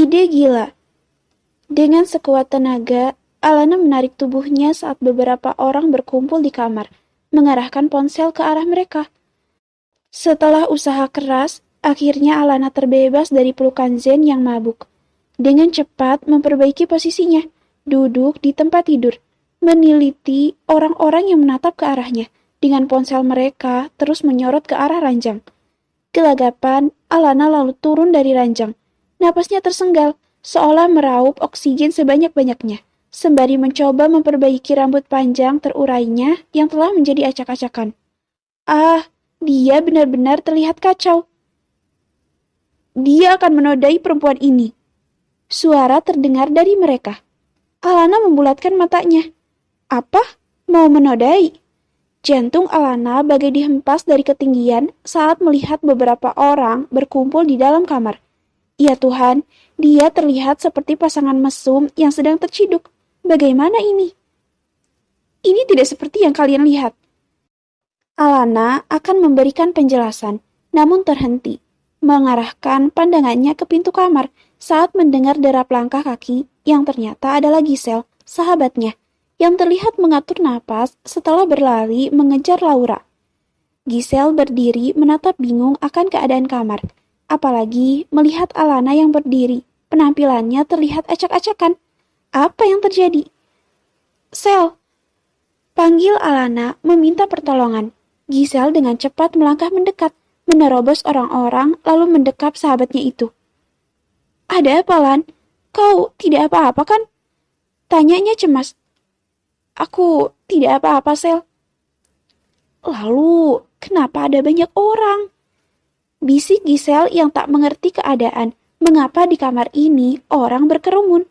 Ide gila. Dengan sekuat tenaga, Alana menarik tubuhnya saat beberapa orang berkumpul di kamar, mengarahkan ponsel ke arah mereka. Setelah usaha keras, akhirnya Alana terbebas dari pelukan Zen yang mabuk. Dengan cepat memperbaiki posisinya, duduk di tempat tidur, meneliti orang-orang yang menatap ke arahnya. Dengan ponsel mereka terus menyorot ke arah ranjang. Gelagapan, Alana lalu turun dari ranjang. Napasnya tersenggal, seolah meraup oksigen sebanyak-banyaknya, sembari mencoba memperbaiki rambut panjang terurainya yang telah menjadi acak-acakan. Dia benar-benar terlihat kacau. Dia akan menodai perempuan ini. Suara terdengar dari mereka. Alana membulatkan matanya. Apa? Mau menodai? Jantung Alana bagai dihempas dari ketinggian saat melihat beberapa orang berkumpul di dalam kamar. Ya Tuhan, dia terlihat seperti pasangan mesum yang sedang terciduk. Bagaimana ini? Ini tidak seperti yang kalian lihat. Alana akan memberikan penjelasan, namun terhenti, mengarahkan pandangannya ke pintu kamar saat mendengar derap langkah kaki yang ternyata adalah Giselle, sahabatnya, yang terlihat mengatur napas setelah berlari mengejar Laura. Giselle berdiri menatap bingung akan keadaan kamar, apalagi melihat Alana yang berdiri, penampilannya terlihat acak-acakan. Apa yang terjadi? Sel, panggil Alana meminta pertolongan. Giselle dengan cepat melangkah mendekat, menerobos orang-orang lalu mendekap sahabatnya itu. Ada apa, Lan? Kau tidak apa-apa kan? Tanyanya cemas. Aku tidak apa-apa, Sel. Lalu, kenapa ada banyak orang? Bisik Giselle yang tak mengerti keadaan. Mengapa di kamar ini orang berkerumun?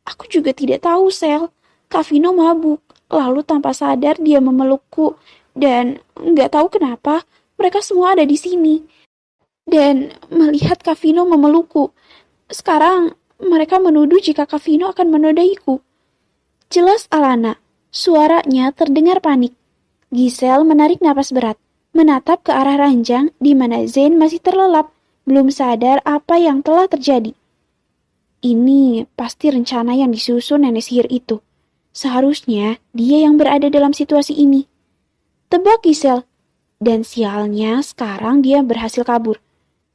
Aku juga tidak tahu, Sel. Kak Vino mabuk, lalu tanpa sadar dia memelukku. Dan nggak tahu kenapa mereka semua ada di sini. Dan melihat Kak Vino memelukku. Sekarang mereka menuduh jika Kak Vino akan menodaiku. Jelas Alana, suaranya terdengar panik. Giselle menarik napas berat, menatap ke arah ranjang di mana Zain masih terlelap, belum sadar apa yang telah terjadi. Ini pasti rencana yang disusun nenek sihir itu. Seharusnya dia yang berada dalam situasi ini. Tebak Giselle. Dan sialnya sekarang dia berhasil kabur.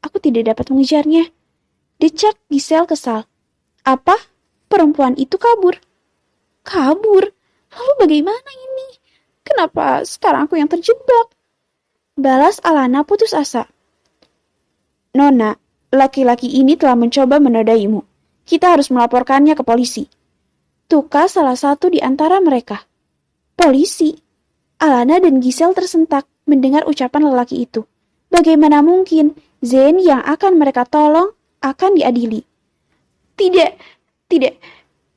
Aku tidak dapat mengejarnya. Decak Giselle kesal. Apa? Perempuan itu kabur? Kabur? Lalu bagaimana ini? Kenapa sekarang aku yang terjebak? Balas Alana putus asa. Nona, laki-laki ini telah mencoba menodaimu. Kita harus melaporkannya ke polisi. Tukar salah satu di antara mereka. Polisi? Alana dan Giselle tersentak mendengar ucapan lelaki itu. Bagaimana mungkin Zain yang akan mereka tolong akan diadili? Tidak.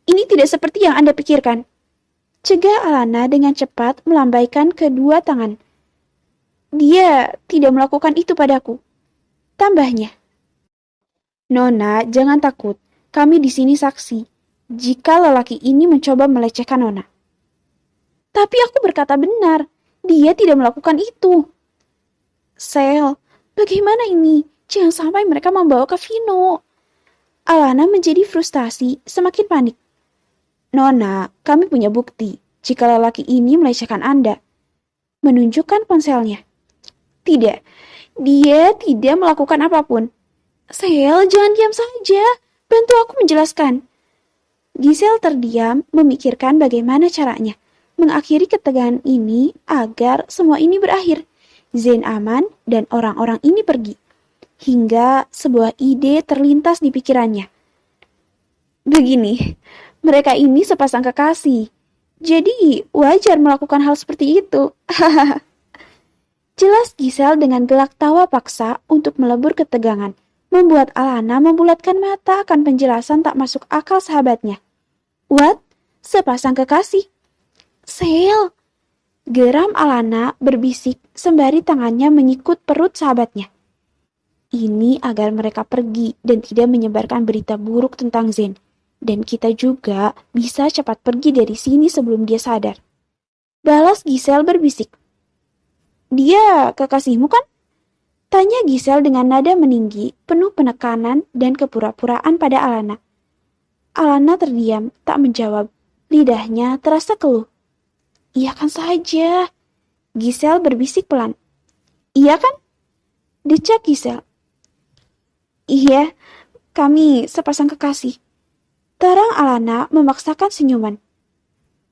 Ini tidak seperti yang Anda pikirkan. Cegah Alana dengan cepat melambaikan kedua tangan. Dia tidak melakukan itu padaku. Tambahnya. Nona, jangan takut. Kami di sini saksi. Jika lelaki ini mencoba melecehkan Nona. Tapi aku berkata benar. Dia tidak melakukan itu. Sel, bagaimana ini? Jangan sampai mereka membawa ke Vino. Alana menjadi frustasi, semakin panik. Nona, kami punya bukti jika lelaki ini melecehkan Anda. Menunjukkan ponselnya. Tidak, dia tidak melakukan apapun. Sel, jangan diam saja. Bantu aku menjelaskan. Giselle terdiam, memikirkan bagaimana caranya mengakhiri ketegangan ini agar semua ini berakhir. Zain aman dan orang-orang ini pergi. Hingga sebuah ide terlintas di pikirannya. Begini, mereka ini sepasang kekasih. Jadi wajar melakukan hal seperti itu. Jelas Giselle dengan gelak tawa paksa untuk melebur ketegangan. Membuat Alana membulatkan mata akan penjelasan tak masuk akal sahabatnya. What? Sepasang kekasih? Sel! Geram Alana berbisik sembari tangannya menyikut perut sahabatnya. Ini agar mereka pergi dan tidak menyebarkan berita buruk tentang Zain. Dan kita juga bisa cepat pergi dari sini sebelum dia sadar. Balas Giselle berbisik. Dia kekasihmu kan? Tanya Giselle dengan nada meninggi, penuh penekanan dan kepura-puraan pada Alana. Alana terdiam, tak menjawab. Lidahnya terasa keluh. Iya kan saja. Giselle berbisik pelan. Iya kan? Decak Giselle. Iya, kami sepasang kekasih. Terang Alana memaksakan senyuman.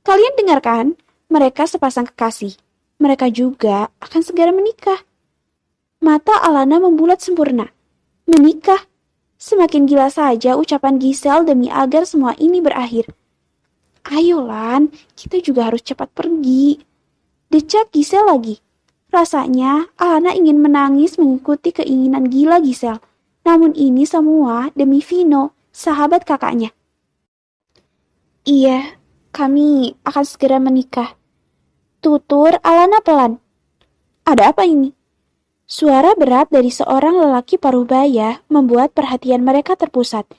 Kalian dengarkan, mereka sepasang kekasih. Mereka juga akan segera menikah. Mata Alana membulat sempurna. Menikah? Semakin gila saja ucapan Giselle demi agar semua ini berakhir. Ayo Lan, kita juga harus cepat pergi. Decak Giselle lagi. Rasanya Alana ingin menangis mengikuti keinginan gila Giselle. Namun ini semua demi Vino, sahabat kakaknya. Iya, kami akan segera menikah. Tutur Alana pelan. Ada apa ini? Suara berat dari seorang lelaki parubaya membuat perhatian mereka terpusat.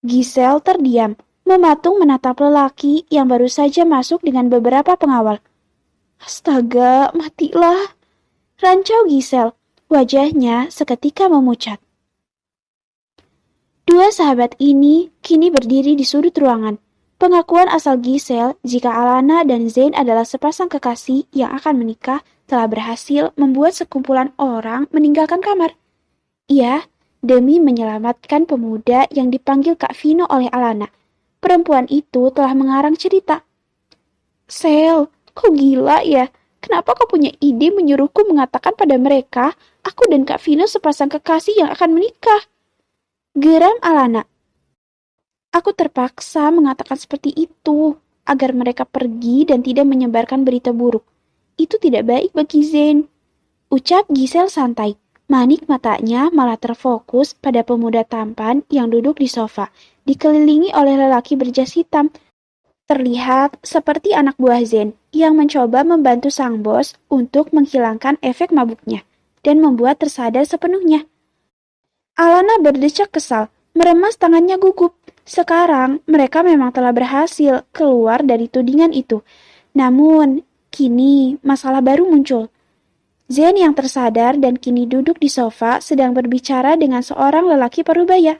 Giselle terdiam, mematung menatap lelaki yang baru saja masuk dengan beberapa pengawal. Astaga, matilah. Rancau Giselle, wajahnya seketika memucat. Dua sahabat ini kini berdiri di sudut ruangan. Pengakuan asal Giselle jika Alana dan Zain adalah sepasang kekasih yang akan menikah telah berhasil membuat sekumpulan orang meninggalkan kamar. Iya, demi menyelamatkan pemuda yang dipanggil Kak Vino oleh Alana. Perempuan itu telah mengarang cerita. Sel, kok gila ya? Kenapa kau punya ide menyuruhku mengatakan pada mereka, aku dan Kak Vino sepasang kekasih yang akan menikah? Geram Alana. Aku terpaksa mengatakan seperti itu, agar mereka pergi dan tidak menyebarkan berita buruk. Itu tidak baik bagi Zain. Ucap Giselle santai. Manik matanya malah terfokus pada pemuda tampan yang duduk di sofa, dikelilingi oleh lelaki berjas hitam. Terlihat seperti anak buah Zain yang mencoba membantu sang bos untuk menghilangkan efek mabuknya dan membuat tersadar sepenuhnya. Alana berdecak kesal, meremas tangannya gugup. Sekarang mereka memang telah berhasil keluar dari tudingan itu. Namun, kini masalah baru muncul. Zain yang tersadar dan kini duduk di sofa sedang berbicara dengan seorang lelaki parubaya.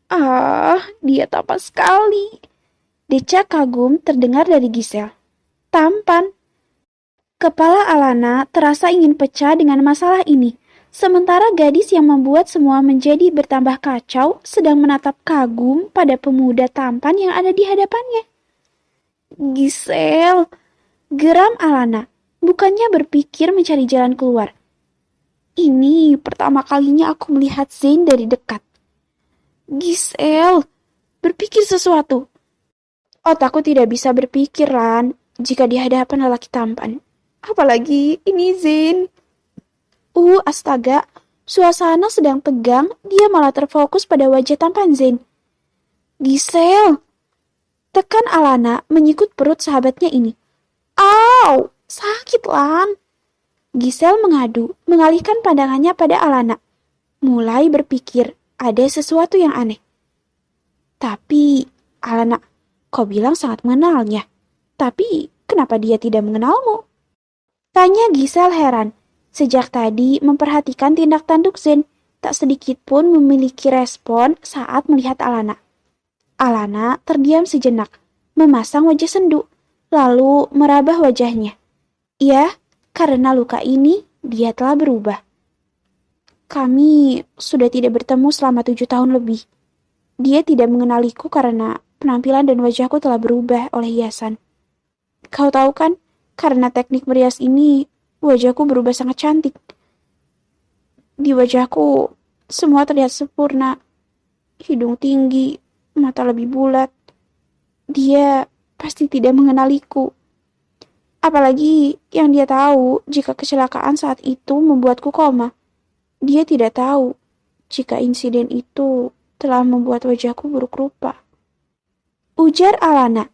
Ah, dia tampan sekali. Decak kagum terdengar dari Giselle. Tampan. Kepala Alana terasa ingin pecah dengan masalah ini. Sementara gadis yang membuat semua menjadi bertambah kacau sedang menatap kagum pada pemuda tampan yang ada di hadapannya. Giselle, geram Alana, bukannya berpikir mencari jalan keluar. Ini pertama kalinya aku melihat Zain dari dekat. Giselle, berpikir sesuatu. Otakku tidak bisa berpikir, Lan, jika di hadapan lelaki tampan. Apalagi ini Zain. Astaga, suasana sedang tegang, dia malah terfokus pada wajah tampan Zain. Giselle, tekan Alana menyikut perut sahabatnya ini. Au, sakit Lan. Giselle mengadu, mengalihkan pandangannya pada Alana. Mulai berpikir ada sesuatu yang aneh. Tapi, Alana, kau bilang sangat mengenalnya. Tapi, kenapa dia tidak mengenalmu? Tanya Giselle heran. Sejak tadi memperhatikan tindak tanduk Zain, tak sedikit pun memiliki respon saat melihat Alana. Alana terdiam sejenak, memasang wajah sendu, lalu merabah wajahnya. Iya, karena luka ini, dia telah berubah. Kami sudah tidak bertemu selama 7 tahun lebih. Dia tidak mengenaliku karena penampilan dan wajahku telah berubah oleh hiasan. Kau tahu kan, karena teknik merias ini, wajahku berubah sangat cantik. Di wajahku, semua terlihat sempurna. Hidung tinggi, mata lebih bulat. Dia pasti tidak mengenaliku. Apalagi yang dia tahu jika kecelakaan saat itu membuatku koma. Dia tidak tahu jika insiden itu telah membuat wajahku buruk rupa. Ujar Alana.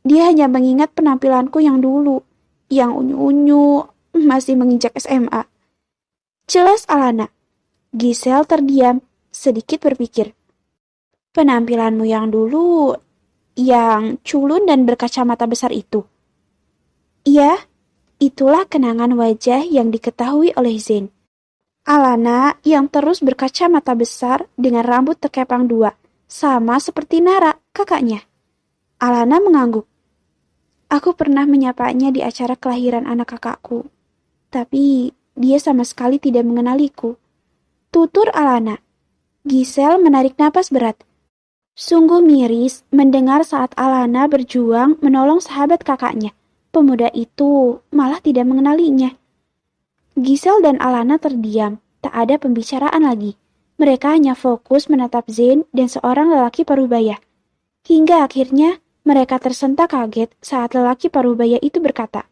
Dia hanya mengingat penampilanku yang dulu, yang unyu-unyu, masih menginjak SMA. Jelas Alana. Giselle terdiam, sedikit berpikir. Penampilanmu yang dulu, yang culun dan berkacamata besar itu. Iya, itulah kenangan wajah yang diketahui oleh Zain. Alana yang terus berkacamata besar dengan rambut terkepang dua, sama seperti Nara, kakaknya. Alana mengangguk. Aku pernah menyapanya di acara kelahiran anak kakakku, tapi dia sama sekali tidak mengenaliku. Tutur Alana. Giselle menarik napas berat. Sungguh miris mendengar saat Alana berjuang menolong sahabat kakaknya. Pemuda itu malah tidak mengenalinya. Giselle dan Alana terdiam, tak ada pembicaraan lagi. Mereka hanya fokus menatap Zain dan seorang lelaki parubaya. Hingga akhirnya mereka tersentak kaget saat lelaki parubaya itu berkata,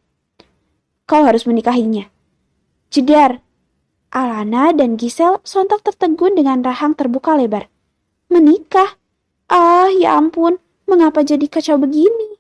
"Kau harus menikahinya." Jedar. Alana dan Giselle sontak tertegun dengan rahang terbuka lebar. Menikah? Ah, ya ampun, mengapa jadi kacau begini?